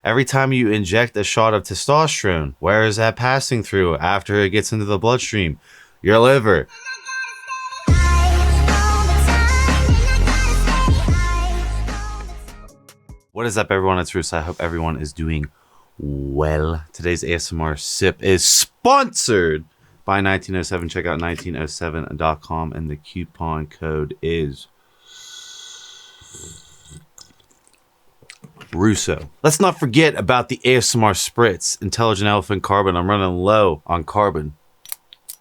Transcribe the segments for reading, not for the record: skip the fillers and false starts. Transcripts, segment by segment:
Every time you inject a shot of testosterone, where is that passing through after it gets into the bloodstream? Your liver. What is up, everyone? It's Russo. I hope everyone is doing well. Today's ASMR sip is sponsored by 1907. Check out 1907.com and the coupon code is Russo. Let's not forget about the ASMR Spritz, Intelligent Elephant Carbon. I'm running low on carbon.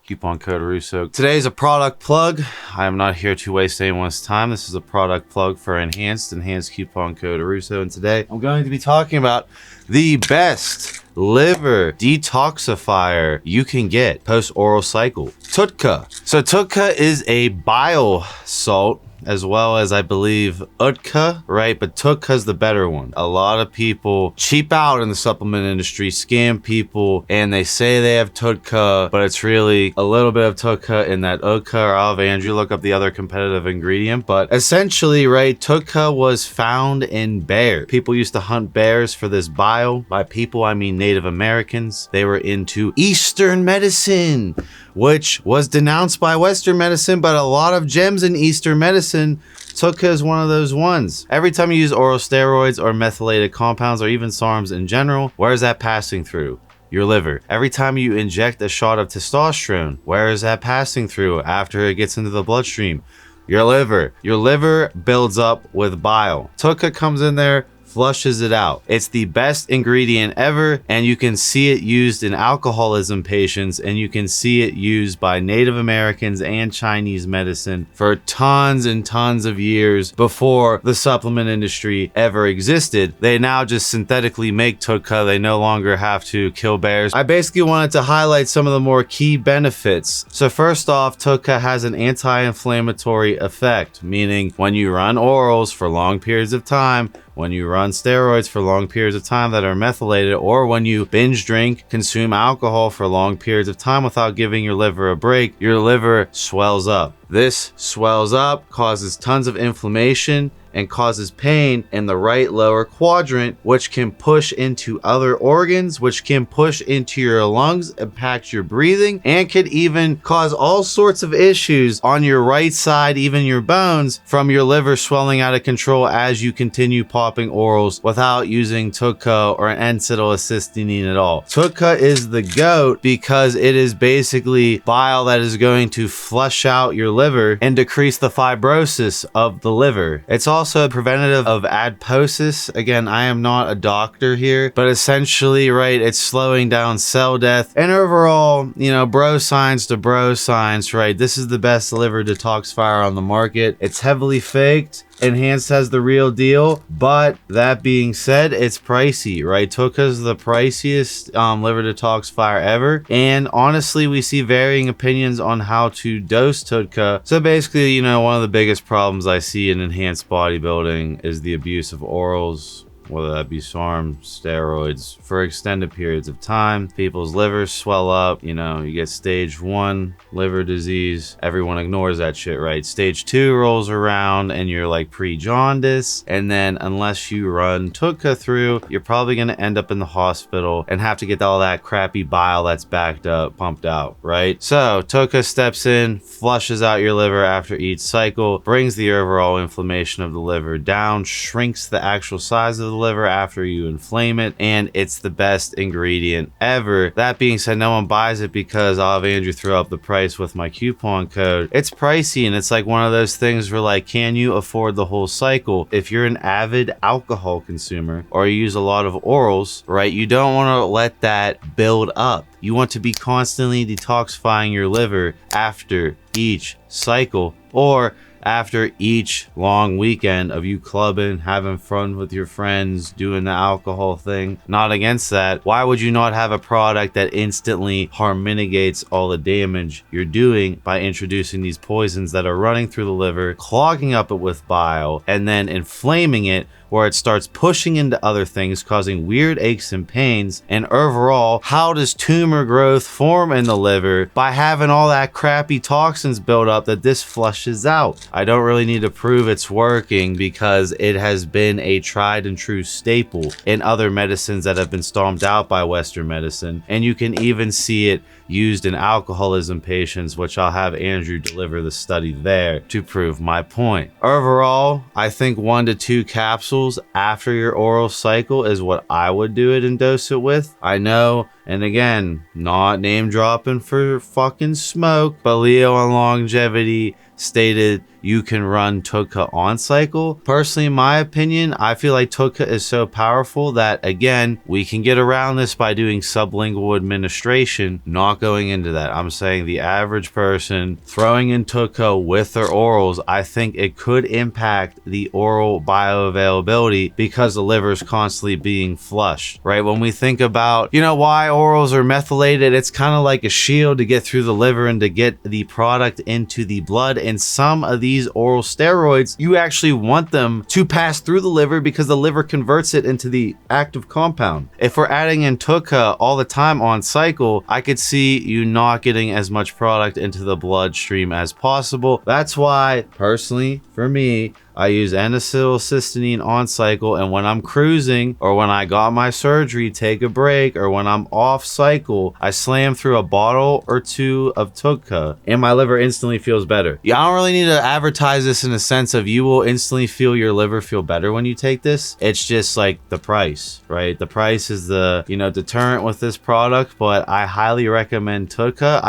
Coupon code Russo. Today's a product plug. I am not here to waste anyone's time. This is a product plug for Enhanced coupon code Russo. And today I'm going to be talking about the best liver detoxifier you can get post-oral cycle, TUDCA. So TUDCA is a bile salt, as well as I believe UDCA, right? But TUDCA is the better one. A lot of people cheap out in the supplement industry, scam people, and they say they have TUDCA, but it's really a little bit of TUDCA in that UDCA or Olive Andrew. Look up the other competitive ingredient. But essentially, right, TUDCA was found in bear. People used to hunt bears for this bile. By people, I mean Native Americans. They were into Eastern medicine, which was denounced by Western medicine, but a lot of gems in Eastern medicine, TUDCA is one of those ones. Every time you use oral steroids or methylated compounds or even SARMs in general, where is that passing through? Your liver. Every time you inject a shot of testosterone, where is that passing through after it gets into the bloodstream? Your liver. Your liver builds up with bile. TUDCA comes in there, flushes it out. It's the best ingredient ever, and you can see it used in alcoholism patients, and you can see it used by Native Americans and Chinese medicine for tons and tons of years before the supplement industry ever existed. They now just synthetically make TUDCA. They no longer have to kill bears. I basically wanted to highlight some of the more key benefits. So first off, TUDCA has an anti-inflammatory effect, meaning when you run orals for long periods of time, when you run steroids for long periods of time that are methylated, or when you binge drink, consume alcohol for long periods of time without giving your liver a break, your liver swells up. This swells up, causes tons of inflammation, and causes pain in the right lower quadrant, which can push into other organs, which can push into your lungs, impact your breathing, and could even cause all sorts of issues on your right side, even your bones, from your liver swelling out of control as you continue popping orals without using TUDCA or an N-acetylcysteine at all. TUDCA is the GOAT because it is basically bile that is going to flush out your liver and decrease the fibrosis of the liver. It's also preventative of adiposis. Again, I am not a doctor here, but essentially, right, it's slowing down cell death and overall, you know, bro science to bro science, right? This is the best liver detoxifier on the market. It's heavily faked. Enhanced has the real deal, but that being said, it's pricey, right? TUDCA is the priciest liver detoxifier ever, and honestly, we see varying opinions on how to dose TUDCA. So basically, you know, one of the biggest problems I see in enhanced bodybuilding is the abuse of orals, whether that be SARMs, steroids, for extended periods of time. People's livers swell up, you know, you get stage 1 liver disease. Everyone ignores that shit, right? Stage 2 rolls around and you're like pre-jaundice. And then unless you run TUDCA through, you're probably gonna end up in the hospital and have to get all that crappy bile that's backed up, pumped out, right? So TUDCA steps in, flushes out your liver after each cycle, brings the overall inflammation of the liver down, shrinks the actual size of the liver after you inflame it, and it's the best ingredient ever. That being said, no one buys it because Olive Andrew threw up the price with my coupon code. It's pricey, and it's like one of those things where, like, can you afford the whole cycle? If you're an avid alcohol consumer or you use a lot of orals, right, you don't want to let that build up. You want to be constantly detoxifying your liver after each cycle, or after each long weekend of you clubbing, having fun with your friends, doing the alcohol thing. Not against that. Why would you not have a product that instantly harm mitigates all the damage you're doing by introducing these poisons that are running through the liver, clogging up it with bile, and then inflaming it where it starts pushing into other things, causing weird aches and pains. And overall, how does tumor growth form in the liver? By having all that crappy toxins build up that this flushes out. I don't really need to prove it's working because it has been a tried and true staple in other medicines that have been stormed out by Western medicine. And you can even see it used in alcoholism patients, which I'll have Andrew deliver the study there to prove my point. Overall, I think 1 to 2 capsules after your oral cycle is what I would do it and dose it with. I know, and again, not name dropping for fucking smoke, but Leo on Longevity stated you can run TUDCA on cycle. Personally, in my opinion, I feel like TUDCA is so powerful that, again, we can get around this by doing sublingual administration, not going into that. I'm saying the average person throwing in TUDCA with their orals, I think it could impact the oral bioavailability because the liver is constantly being flushed, right? When we think about, you know, why orals are methylated, it's kind of like a shield to get through the liver and to get the product into the blood. And some of these oral steroids, you actually want them to pass through the liver because the liver converts it into the active compound. If we're adding in TUDCA all the time on cycle, I could see you not getting as much product into the bloodstream as possible. That's why, personally, for me, I use N-acetylcysteine on cycle, and when I'm cruising or when I got my surgery, take a break, or when I'm off cycle, I slam through a bottle or 2 of TUDCA and my liver instantly feels better. Yeah, I don't really need to advertise this in the sense of you will instantly feel your liver feel better when you take this. It's just like the price, right? The price is the, you know, deterrent with this product, but I highly recommend TUDCA.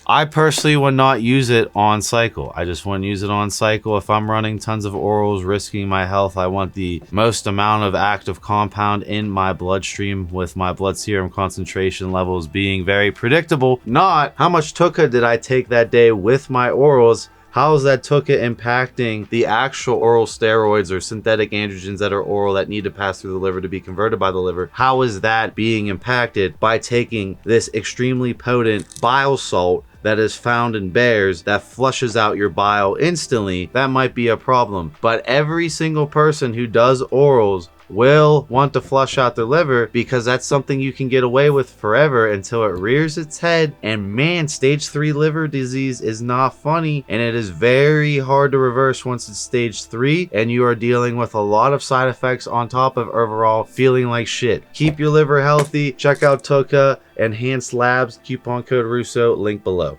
I personally would not use it on cycle. I just wouldn't use it on cycle. If I'm running tons of orals, risking my health, I want the most amount of active compound in my bloodstream with my blood serum concentration levels being very predictable. Not how much TUDCA did I take that day with my orals. How is that TUDCA impacting the actual oral steroids or synthetic androgens that are oral that need to pass through the liver to be converted by the liver? How is that being impacted by taking this extremely potent bile salt that is found in bears that flushes out your bile instantly? That might be a problem. But every single person who does orals will want to flush out their liver because that's something you can get away with forever until it rears its head. And man, stage 3 liver disease is not funny, and it is very hard to reverse once it's stage 3 and you are dealing with a lot of side effects on top of overall feeling like shit. Keep your liver healthy. Check out TUDCA, Enhanced Labs, coupon code Russo, link below.